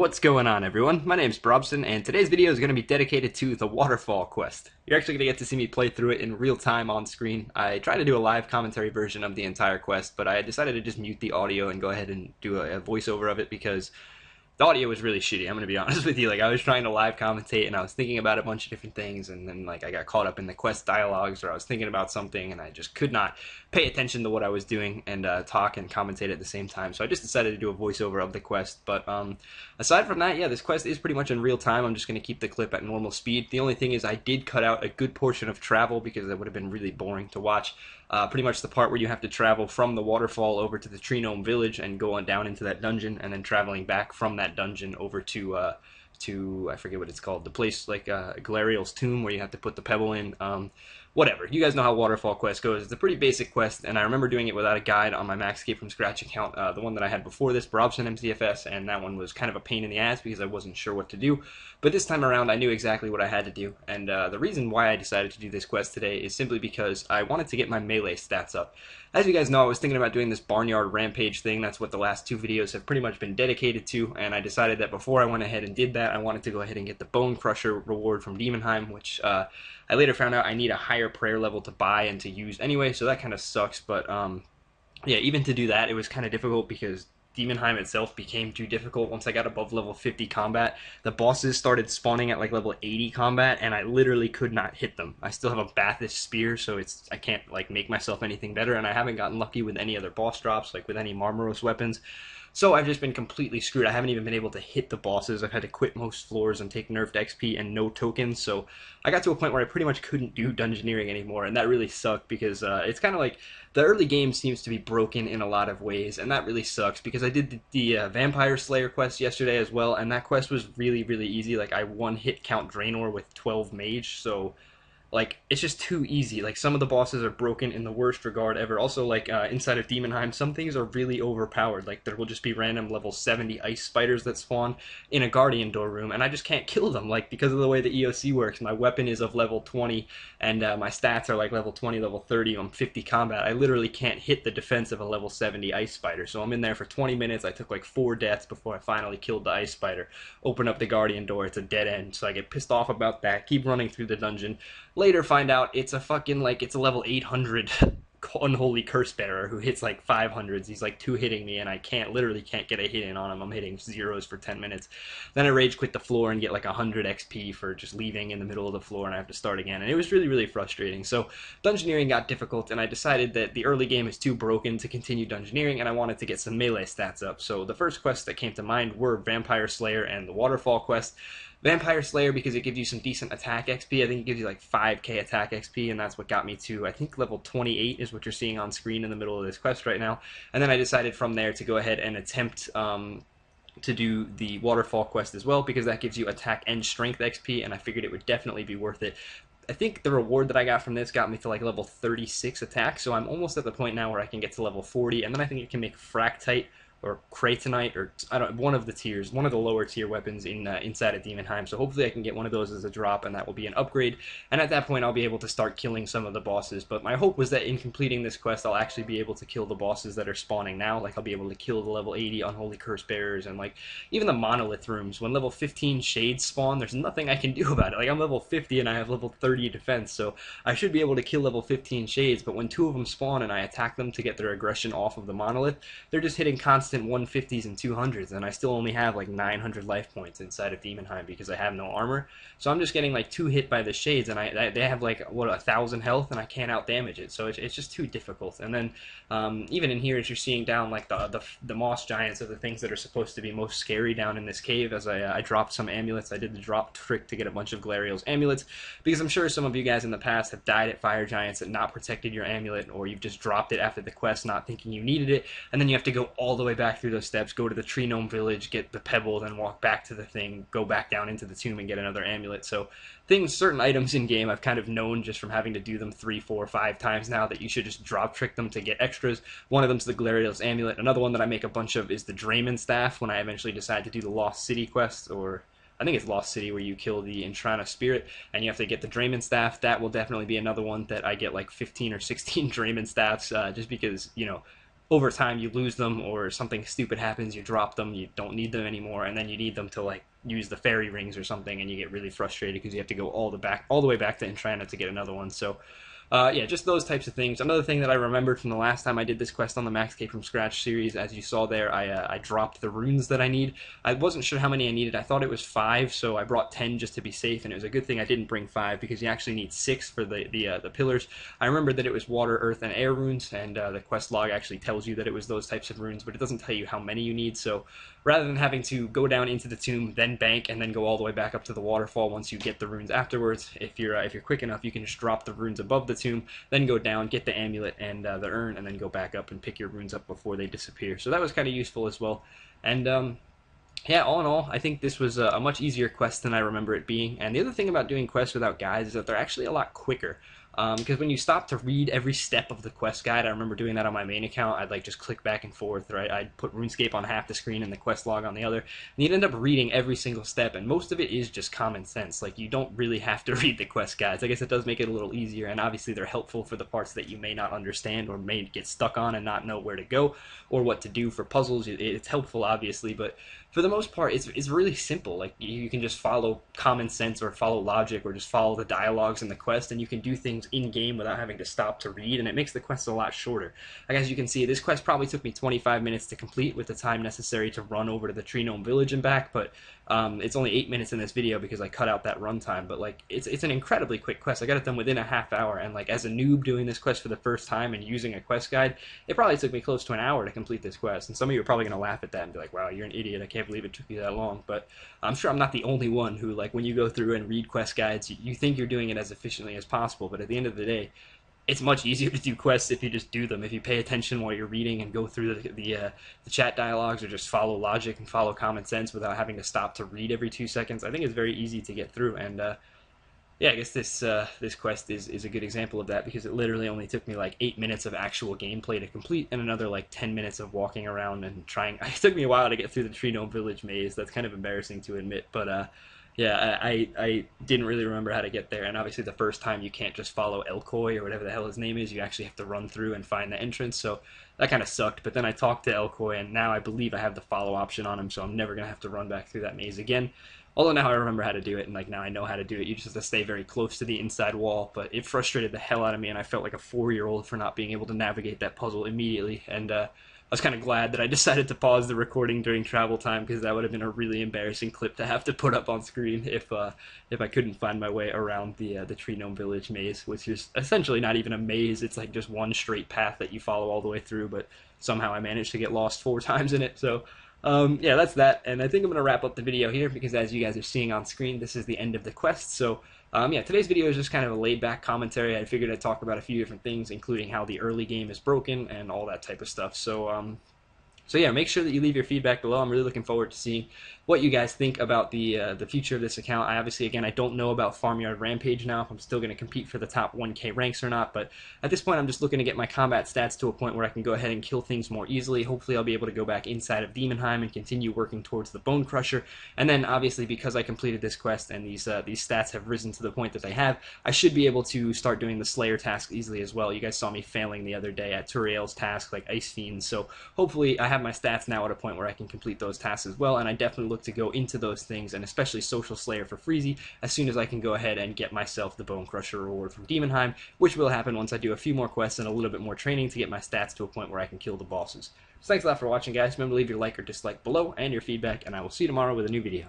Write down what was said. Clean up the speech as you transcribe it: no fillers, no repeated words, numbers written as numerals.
What's going on, everyone? My name's Brobson, and today's video is going to be dedicated to the Waterfall quest. You're actually going to get to see me play through it in real time on screen. I tried to do a live commentary version of the entire quest, but I decided to just mute the audio and go ahead and do a voiceover of it because the audio was really shitty. I'm going to be honest with you. Like, I was trying to live commentate, and I was thinking about a bunch of different things, and then, like, I got caught up in the quest dialogues, or I was thinking about something, and I just could not pay attention to what I was doing and talk and commentate at the same time. So I just decided to do a voiceover of the quest. But aside from that, yeah, this quest is pretty much in real time. I'm just going to keep the clip at normal speed. The only thing is I did cut out a good portion of travel because that would have been really boring to watch. Pretty much the part where you have to travel from the waterfall over to the Tree Gnome village and go on down into that dungeon, and then traveling back from that dungeon over to I forget what it's called, the place like Galariel's tomb where you have to put the pebble in. Whatever. You guys know how Waterfall quest goes. It's a pretty basic quest, and I remember doing it without a guide on my Max Escape from Scratch account, the one that I had before this, Brobson MCFS, and that one was kind of a pain in the ass because I wasn't sure what to do. But this time around, I knew exactly what I had to do, and the reason why I decided to do this quest today is simply because I wanted to get my melee stats up. As you guys know, I was thinking about doing this Barnyard Rampage thing. That's what the last two videos have pretty much been dedicated to, and I decided that before I went ahead and did that, I wanted to go ahead and get the Bone Crusher reward from Demonheim, which I later found out I need a higher prayer level to buy and to use anyway, so that kind of sucks. But yeah, even to do that, it was kind of difficult because Demonheim itself became too difficult once I got above level 50 combat. The bosses started spawning at like level 80 combat, and I literally could not hit them. I still have a Bathish spear, so I can't like make myself anything better, and I haven't gotten lucky with any other boss drops, like with any Marmaros weapons. So I've just been completely screwed. I haven't even been able to hit the bosses. I've had to quit most floors and take nerfed XP and no tokens. So I got to a point where I pretty much couldn't do dungeoneering anymore, and that really sucked because it's kind of like the early game seems to be broken in a lot of ways, and that really sucks because I did the Vampire Slayer quest yesterday as well, and that quest was really, really easy. Like, I one-hit Count Draenor with 12 mage, so like, it's just too easy. Like, some of the bosses are broken in the worst regard ever. Also, like, inside of Demonheim, some things are really overpowered. Like, there will just be random level 70 ice spiders that spawn in a Guardian Door room, and I just can't kill them, like, because of the way the EOC works. My weapon is of level 20, and my stats are, like, level 20, level 30 on 50 combat. I literally can't hit the defense of a level 70 ice spider, so I'm in there for 20 minutes. I took, like, 4 deaths before I finally killed the ice spider. Open up the Guardian Door, it's a dead end, so I get pissed off about that, keep running through the dungeon. Later find out it's a fucking, like, it's a level 800 unholy curse bearer who hits like 500s. He's like two-hitting me, and I literally can't get a hit in on him. I'm hitting zeros for 10 minutes. Then I rage quit the floor and get like 100 XP for just leaving in the middle of the floor, and I have to start again. And it was really, really frustrating. So dungeoneering got difficult, and I decided that the early game is too broken to continue dungeoneering, and I wanted to get some melee stats up. So the first quests that came to mind were Vampire Slayer and the Waterfall quest. Vampire Slayer because it gives you some decent attack XP. I think it gives you like 5k attack XP, and that's what got me to, I think, level 28 is what you're seeing on screen in the middle of this quest right now. And then I decided from there to go ahead and attempt to do the Waterfall quest as well, because that gives you attack and strength XP, and I figured it would definitely be worth it. I think the reward that I got from this got me to like level 36 attack, so I'm almost at the point now where I can get to level 40, and then I think it can make Fractite or Kratonite, or I don't, one of the tiers, one of the lower tier weapons in inside of Demonheim. So hopefully I can get one of those as a drop, and that will be an upgrade. And at that point, I'll be able to start killing some of the bosses. But my hope was that in completing this quest, I'll actually be able to kill the bosses that are spawning now. Like, I'll be able to kill the level 80 unholy curse bearers, and like even the monolith rooms. When level 15 shades spawn, there's nothing I can do about it. Like, I'm level 50 and I have level 30 defense, so I should be able to kill level 15 shades. But when 2 of them spawn and I attack them to get their aggression off of the monolith, they're just hitting constant 150s and 200s, and I still only have like 900 life points inside of Demonheim because I have no armor. So I'm just getting like 2 hit by the shades, and they have like, what, 1,000 health, and I can't out damage it. So it's just too difficult. And then even in here, as you're seeing down, like the moss giants are the things that are supposed to be most scary down in this cave. As I dropped some amulets, I did the drop trick to get a bunch of Galariel's amulets, because I'm sure some of you guys in the past have died at fire giants and not protected your amulet, or you've just dropped it after the quest not thinking you needed it, and then you have to go all the way back through those steps, go to the Tree Gnome village, get the pebble, then walk back to the thing, go back down into the tomb and get another amulet. So certain items in game I've kind of known just from having to do them 3, 4, 5 times now, that you should just drop trick them to get extras. One of them's the Galariel's amulet. Another one that I make a bunch of is the Draymond staff when I eventually decide to do the Lost City quest, or I think it's Lost City, where you kill the Entrana spirit and you have to get the Draymond staff. That will definitely be another one that I get like 15 or 16 Draymond staffs, just because, you know, over time you lose them, or something stupid happens, you drop them, you don't need them anymore, and then you need them to like use the fairy rings or something, and you get really frustrated because you have to go all the way back to Entrana to get another one. So yeah, just those types of things. Another thing that I remembered from the last time I did this quest on the Max K from Scratch series, as you saw there, I dropped the runes that I need. I wasn't sure how many I needed. I thought it was 5, so I brought 10 just to be safe, and it was a good thing I didn't bring 5 because you actually need 6 for the pillars. I remembered that it was water, earth, and air runes, and the quest log actually tells you that it was those types of runes, but it doesn't tell you how many you need. So rather than having to go down into the tomb, then bank, and then go all the way back up to the waterfall once you get the runes afterwards, if you're quick enough, you can just drop the runes above the tomb, then go down, get the amulet and the urn, and then go back up and pick your runes up before they disappear. So that was kind of useful as well. And yeah, all in all, I think this was a much easier quest than I remember it being. And the other thing about doing quests without guides is that they're actually a lot quicker. Because when you stop to read every step of the quest guide, I remember doing that on my main account. I'd like just click back and forth, right? I'd put RuneScape on half the screen and the quest log on the other, and you'd end up reading every single step. And most of it is just common sense. Like, you don't really have to read the quest guides. I guess it does make it a little easier, and obviously they're helpful for the parts that you may not understand or may get stuck on and not know where to go or what to do for puzzles. It's helpful, obviously, but for the most part, it's really simple. Like, you can just follow common sense or follow logic or just follow the dialogues in the quest, and you can do things in-game without having to stop to read, and it makes the quest a lot shorter. Like, as you can see, this quest probably took me 25 minutes to complete with the time necessary to run over to the Tree Gnome Village and back, but it's only 8 minutes in this video because I cut out that runtime. But like, it's an incredibly quick quest. I got it done within a half hour, and like, as a noob doing this quest for the first time and using a quest guide, it probably took me close to an hour to complete this quest. And some of you are probably going to laugh at that and be like, wow, you're an idiot, I can't believe it took you that long. But I'm sure I'm not the only one who, like, when you go through and read quest guides, you think you're doing it as efficiently as possible, but at the end of the day, it's much easier to do quests if you just do them. If you pay attention while you're reading and go through the chat dialogues, or just follow logic and follow common sense without having to stop to read every 2 seconds, I think it's very easy to get through. And yeah, I guess this quest is a good example of that, because it literally only took me like 8 minutes of actual gameplay to complete, and another like 10 minutes of walking around and trying. It took me a while to get through the Tree Gnome Village maze. That's kind of embarrassing to admit, but yeah, I didn't really remember how to get there, and obviously the first time you can't just follow Elkoy or whatever the hell his name is. You actually have to run through and find the entrance, so that kind of sucked. But then I talked to Elkoy, and now I believe I have the follow option on him, so I'm never going to have to run back through that maze again. Although now I remember how to do it, and like, now I know how to do it. You just have to stay very close to the inside wall, but it frustrated the hell out of me, and I felt like a 4-year-old for not being able to navigate that puzzle immediately. And I was kind of glad that I decided to pause the recording during travel time, because that would have been a really embarrassing clip to have to put up on screen if I couldn't find my way around the Tree Gnome Village maze, which is essentially not even a maze. It's like just one straight path that you follow all the way through, but somehow I managed to get lost 4 times in it. So yeah, that's that, and I think I'm going to wrap up the video here, because as you guys are seeing on screen, this is the end of the quest. So yeah, today's video is just kind of a laid-back commentary. I figured I'd talk about a few different things, including how the early game is broken and all that type of stuff. So yeah, make sure that you leave your feedback below. I'm really looking forward to seeing what you guys think about the future of this account. I obviously, again, I don't know about Farmyard Rampage now, if I'm still going to compete for the top 1K ranks or not, but at this point I'm just looking to get my combat stats to a point where I can go ahead and kill things more easily. Hopefully I'll be able to go back inside of Demonheim and continue working towards the Bone Crusher, and then obviously, because I completed this quest and these stats have risen to the point that they have, I should be able to start doing the Slayer task easily as well. You guys saw me failing the other day at Turiel's task, like Ice Fiends, so hopefully I have my stats now at a point where I can complete those tasks as well, and I definitely look to go into those things, and especially Social Slayer for Freezy, as soon as I can go ahead and get myself the Bone Crusher reward from Demonheim, which will happen once I do a few more quests and a little bit more training to get my stats to a point where I can kill the bosses. So thanks a lot for watching, guys. Remember to leave your like or dislike below and your feedback, and I will see you tomorrow with a new video.